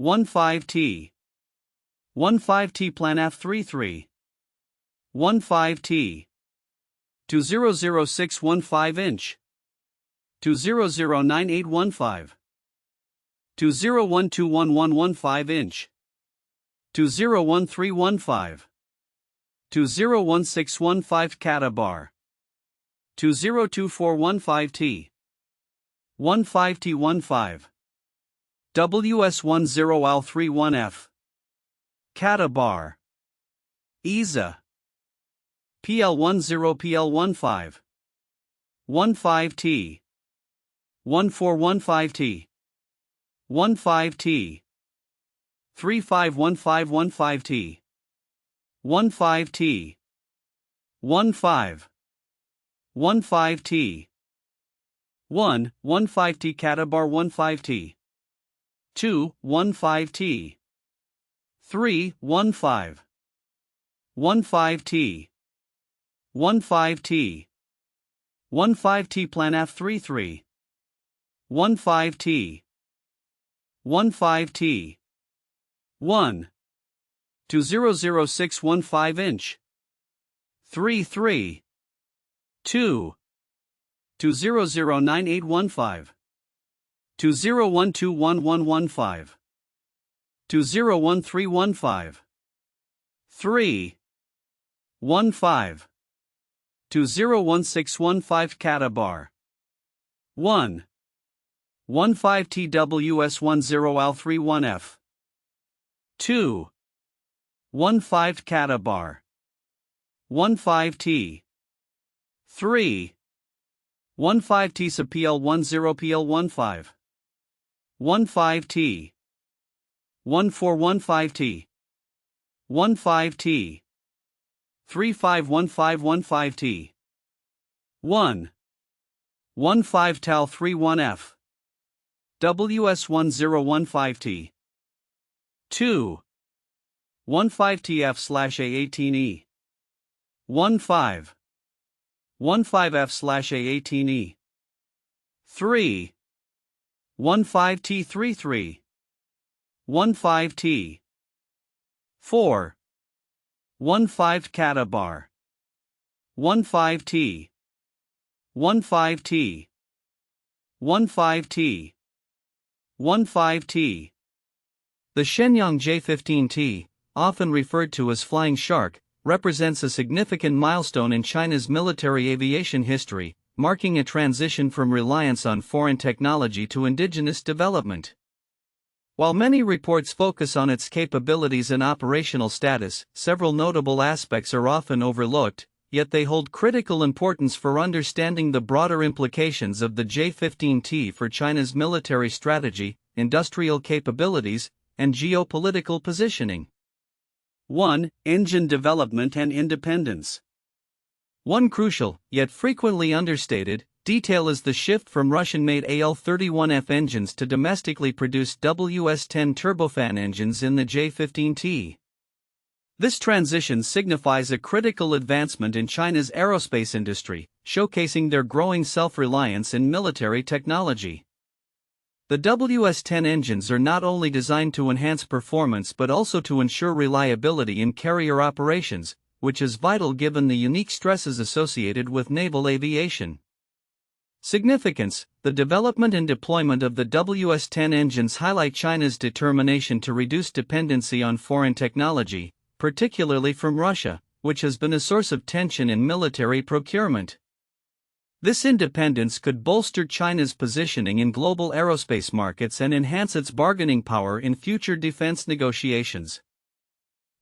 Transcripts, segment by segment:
15T 15T PLANAF 33 15T 200615 inch 2009-815 20121115 inch 201315 201615 CATOBAR 202415T 15T15 WS10L31F CATOBAR ESA PL10 PL15 15T 1415T 15T 351515T 15T 15 15T 15T CATOBAR 15T 2 15T 3 15 15T 15T 15T PLANAF 33 15T 15T 1 200615 inch 33 2 2009-815 20121115 201315 3 15 201615 CATOBAR 1 15TWS10L31F 2 15 CATOBAR 15T 3 15T PL10 PL15 15T 1415T 15T 351515T 1 15 TAL 31F WS1015T 2 15TF/A18E 15 15F/A18E 3 15T33 15T 4 15 CATOBAR 15T 15T 15T 15T. The Shenyang J-15T, often referred to as Flying Shark, represents a significant milestone in China's military aviation history, marking a transition from reliance on foreign technology to indigenous development. While many reports focus on its capabilities and operational status, several notable aspects are often overlooked, yet they hold critical importance for understanding the broader implications of the J-15T for China's military strategy, industrial capabilities, and geopolitical positioning. 1. Engine development and independence. One crucial, yet frequently understated, detail is the shift from Russian-made AL-31F engines to domestically produced WS-10 turbofan engines in the J-15T. This transition signifies a critical advancement in China's aerospace industry, showcasing their growing self-reliance in military technology. The WS-10 engines are not only designed to enhance performance but also to ensure reliability in carrier operations, which is vital given the unique stresses associated with naval aviation. Significance: the development and deployment of the WS-10 engines highlight China's determination to reduce dependency on foreign technology, particularly from Russia, which has been a source of tension in military procurement. This independence could bolster China's positioning in global aerospace markets and enhance its bargaining power in future defense negotiations.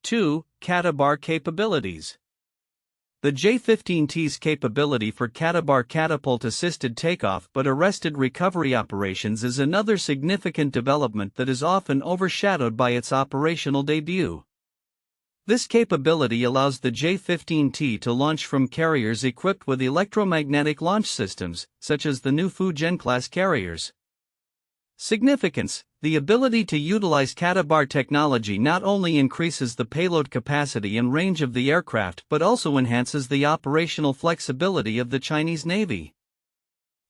2. CATOBAR capabilities. The J-15T's capability for CATOBAR catapult-assisted takeoff but arrested recovery operations is another significant development that is often overshadowed by its operational debut. This capability allows the J-15T to launch from carriers equipped with electromagnetic launch systems, such as the new Fujian-class carriers. Significance: the ability to utilize CATOBAR technology not only increases the payload capacity and range of the aircraft but also enhances the operational flexibility of the Chinese Navy.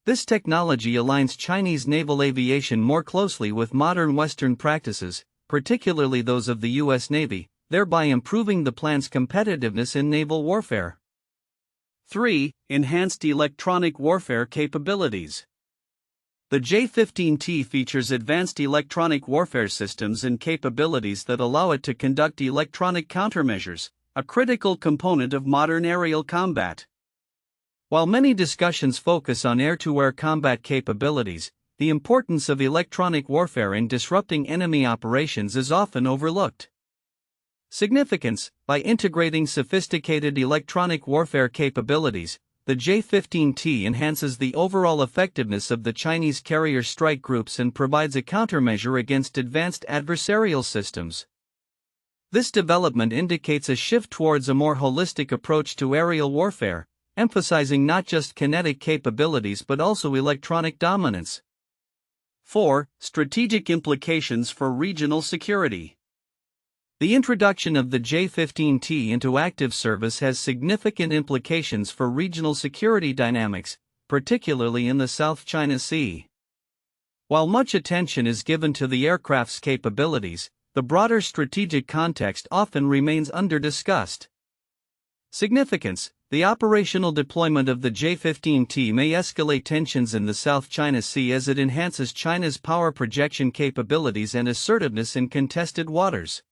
This technology aligns Chinese naval aviation more closely with modern Western practices, particularly those of the U.S. Navy, thereby improving the plan's competitiveness in naval warfare. 3. Enhanced electronic warfare capabilities. The J-15T features advanced electronic warfare systems and capabilities that allow it to conduct electronic countermeasures, a critical component of modern aerial combat. While many discussions focus on air-to-air combat capabilities, the importance of electronic warfare in disrupting enemy operations is often overlooked. Significance: by integrating sophisticated electronic warfare capabilities, the J-15T enhances the overall effectiveness of the Chinese carrier strike groups and provides a countermeasure against advanced adversarial systems. This development indicates a shift towards a more holistic approach to aerial warfare, emphasizing not just kinetic capabilities but also electronic dominance. 4. Strategic implications for regional security. The introduction of the J-15T into active service has significant implications for regional security dynamics, particularly in the South China Sea. While much attention is given to the aircraft's capabilities, the broader strategic context often remains under-discussed. Significance: the operational deployment of the J-15T may escalate tensions in the South China Sea as it enhances China's power projection capabilities and assertiveness in contested waters.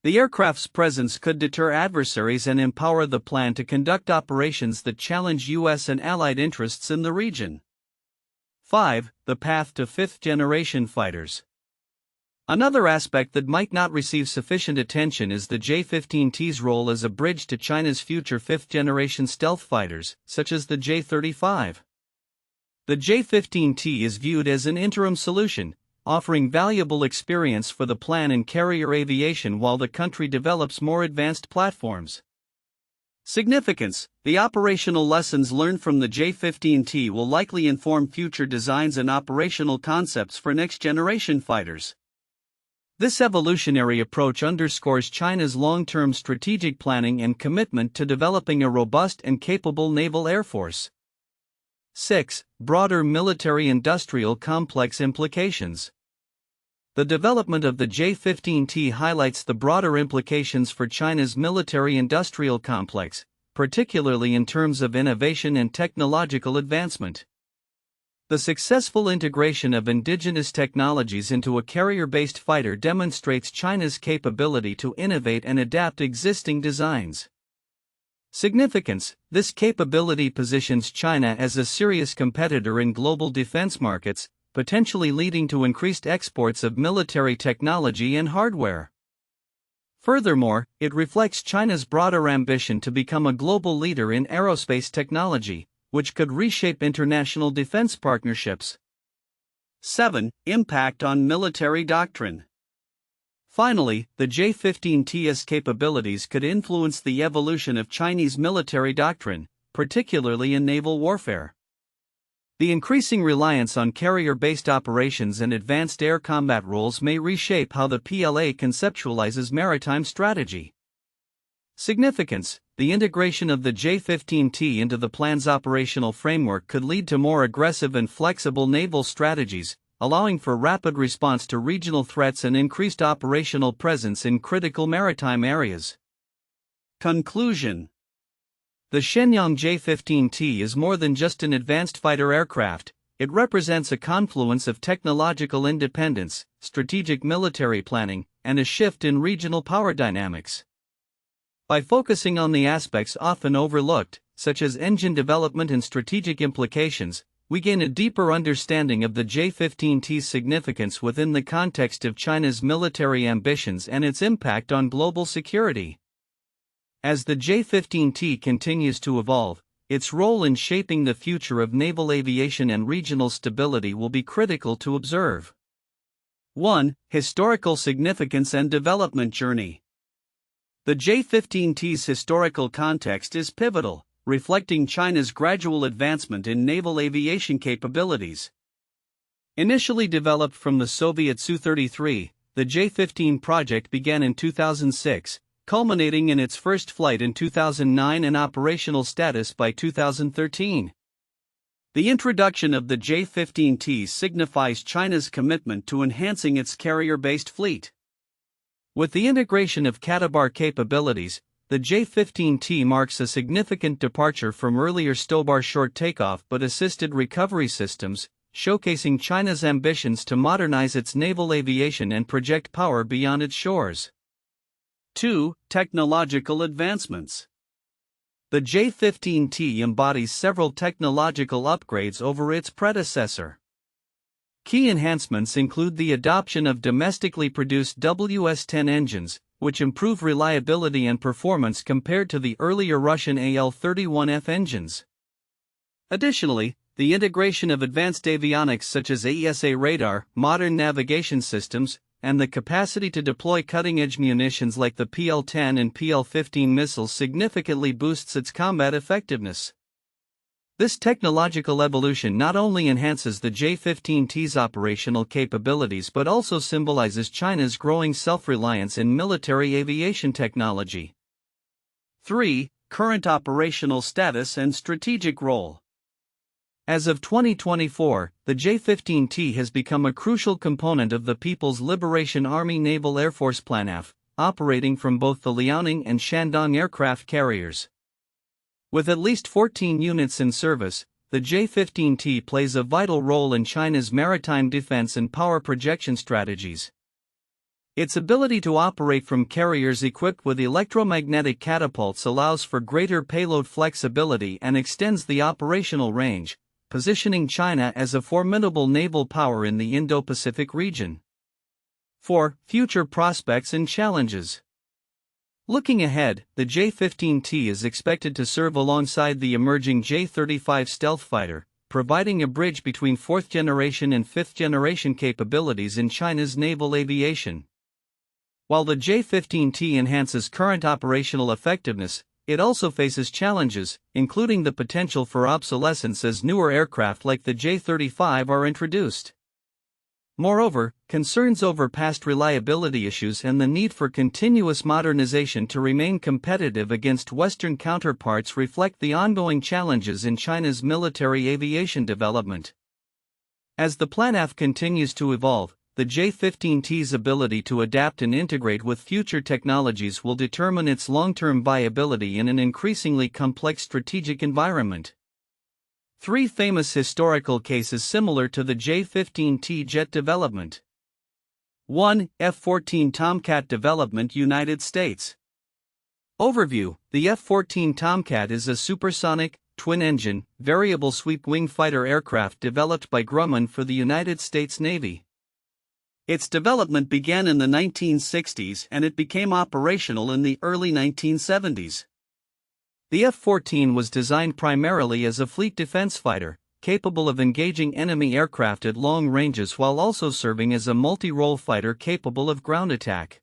The aircraft's presence could deter adversaries and empower the plan to conduct operations that challenge U.S. and allied interests in the region. 5. The path to fifth-generation fighters. Another aspect that might not receive sufficient attention is the J-15T's role as a bridge to China's future fifth-generation stealth fighters, such as the J-35. The J-15T is viewed as an interim solution, offering valuable experience for the plan in carrier aviation while the country develops more advanced platforms. Significance: the operational lessons learned from the J-15T will likely inform future designs and operational concepts for next-generation fighters. This evolutionary approach underscores China's long-term strategic planning and commitment to developing a robust and capable naval air force. 6. Broader military-industrial complex implications. The development of the J-15T highlights the broader implications for China's military-industrial complex, particularly in terms of innovation and technological advancement. The successful integration of indigenous technologies into a carrier-based fighter demonstrates China's capability to innovate and adapt existing designs. Significance: this capability positions China as a serious competitor in global defense markets, potentially leading to increased exports of military technology and hardware. Furthermore, it reflects China's broader ambition to become a global leader in aerospace technology, which could reshape international defense partnerships. 7. Impact on military doctrine. Finally, the J-15T's capabilities could influence the evolution of Chinese military doctrine, particularly in naval warfare. The increasing reliance on carrier-based operations and advanced air combat roles may reshape how the PLA conceptualizes maritime strategy. Significance: the integration of the J-15T into the plan's operational framework could lead to more aggressive and flexible naval strategies, allowing for rapid response to regional threats and increased operational presence in critical maritime areas. Conclusion: the Shenyang J-15T is more than just an advanced fighter aircraft. It represents a confluence of technological independence, strategic military planning, and a shift in regional power dynamics. By focusing on the aspects often overlooked, such as engine development and strategic implications, we gain a deeper understanding of the J-15T's significance within the context of China's military ambitions and its impact on global security. As the J-15T continues to evolve, its role in shaping the future of naval aviation and regional stability will be critical to observe. 1. Historical significance and development journey. The J-15T's historical context is pivotal, reflecting China's gradual advancement in naval aviation capabilities. Initially developed from the Soviet Su-33, the J-15 project began in 2006, culminating in its first flight in 2009 and operational status by 2013. The introduction of the J-15T signifies China's commitment to enhancing its carrier-based fleet. With the integration of CATOBAR capabilities, the J-15T marks a significant departure from earlier STOBAR short takeoff but assisted recovery systems, showcasing China's ambitions to modernize its naval aviation and project power beyond its shores. 2. Technological advancements. The J-15T embodies several technological upgrades over its predecessor. Key enhancements include the adoption of domestically produced WS-10 engines, which improve reliability and performance compared to the earlier Russian AL-31F engines. Additionally, the integration of advanced avionics such as AESA radar, modern navigation systems, and the capacity to deploy cutting-edge munitions like the PL-10 and PL-15 missiles significantly boosts its combat effectiveness. This technological evolution not only enhances the J-15T's operational capabilities but also symbolizes China's growing self-reliance in military aviation technology. 3. Current operational status and strategic role. As of 2024, the J-15T has become a crucial component of the People's Liberation Army Naval Air Force PLANAF, operating from both the Liaoning and Shandong aircraft carriers. With at least 14 units in service, the J-15T plays a vital role in China's maritime defense and power projection strategies. Its ability to operate from carriers equipped with electromagnetic catapults allows for greater payload flexibility and extends the operational range, positioning China as a formidable naval power in the Indo-Pacific region. 4. Future prospects and challenges. Looking ahead, the J-15T is expected to serve alongside the emerging J-35 stealth fighter, providing a bridge between fourth-generation and fifth-generation capabilities in China's naval aviation. While the J-15T enhances current operational effectiveness, it also faces challenges, including the potential for obsolescence as newer aircraft like the J-35 are introduced. Moreover, concerns over past reliability issues and the need for continuous modernization to remain competitive against Western counterparts reflect the ongoing challenges in China's military aviation development. As the PLANAF continues to evolve, the J-15T's ability to adapt and integrate with future technologies will determine its long-term viability in an increasingly complex strategic environment. 3 famous historical cases similar to the J-15T jet development. 1. F-14 Tomcat development, United States. Overview: the F-14 Tomcat is a supersonic, twin-engine, variable sweep-wing fighter aircraft developed by Grumman for the United States Navy. Its development began in the 1960s and it became operational in the early 1970s. The F-14 was designed primarily as a fleet defense fighter, capable of engaging enemy aircraft at long ranges while also serving as a multi-role fighter capable of ground attack.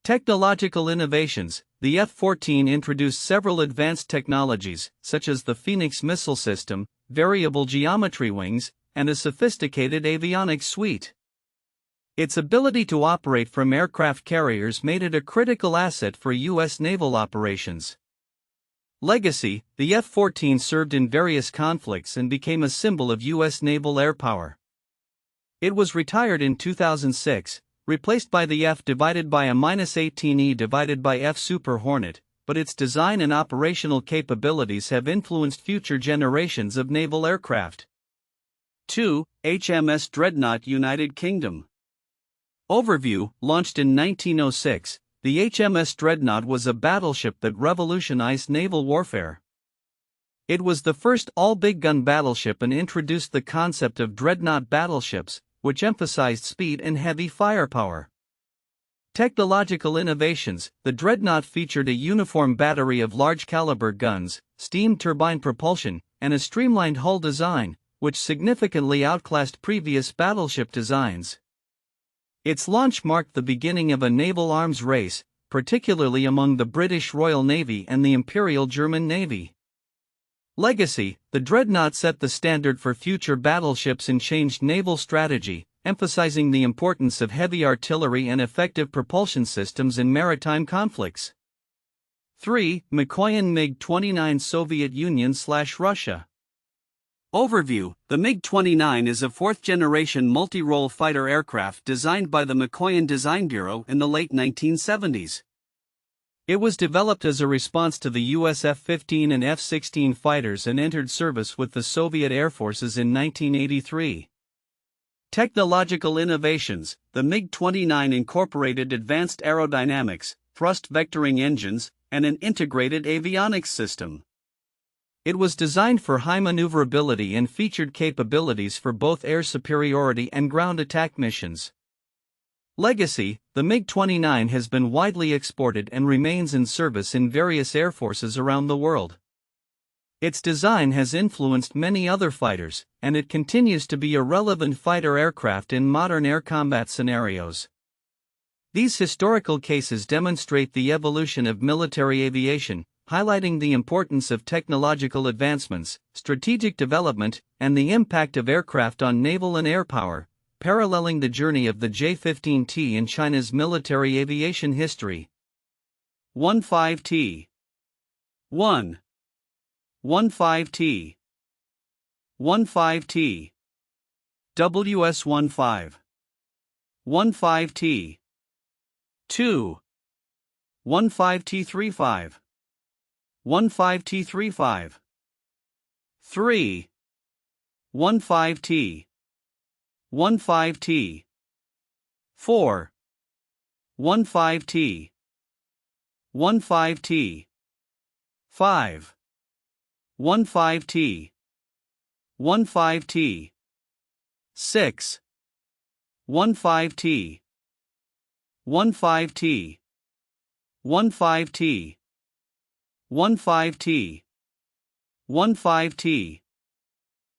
Technological innovations: the F-14 introduced several advanced technologies, such as the Phoenix missile system, variable geometry wings, and a sophisticated avionics suite. Its ability to operate from aircraft carriers made it a critical asset for U.S. naval operations. Legacy: the F-14 served in various conflicts and became a symbol of U.S. naval air power. It was retired in 2006, replaced by the F/18E divided by F Super Hornet, but its design and operational capabilities have influenced future generations of naval aircraft. 2. HMS Dreadnought, United Kingdom. Overview: launched in 1906, the HMS Dreadnought was a battleship that revolutionized naval warfare. It was the first all-big-gun battleship and introduced the concept of dreadnought battleships, which emphasized speed and heavy firepower. Technological innovations: the Dreadnought featured a uniform battery of large-caliber guns, steam turbine propulsion, and a streamlined hull design, which significantly outclassed previous battleship designs. Its launch marked the beginning of a naval arms race, particularly among the British Royal Navy and the Imperial German Navy. Legacy: the Dreadnought set the standard for future battleships and changed naval strategy, emphasizing the importance of heavy artillery and effective propulsion systems in maritime conflicts. 3. Mikoyan MiG-29 Soviet Union/Russia. Overview: The MiG-29 is a fourth-generation multi-role fighter aircraft designed by the Mikoyan Design Bureau in the late 1970s. It was developed as a response to the US F-15 and F-16 fighters and entered service with the Soviet Air Forces in 1983. Technological innovations: The MiG-29 incorporated advanced aerodynamics, thrust vectoring engines, and an integrated avionics system. It was designed for high maneuverability and featured capabilities for both air superiority and ground attack missions. Legacy: The MiG-29 has been widely exported and remains in service in various air forces around the world. Its design has influenced many other fighters, and it continues to be a relevant fighter aircraft in modern air combat scenarios. These historical cases demonstrate the evolution of military aviation, highlighting the importance of technological advancements, strategic development, and the impact of aircraft on naval and air power, paralleling the journey of the J-15T in China's military aviation history. 15T 1. 15T 15T WS-15 15T 2. 15T-35 15T-35 3. 15T 15T 4. 15T 15T 5. 15T 15T 6. 15T 15T 15T 15T 15T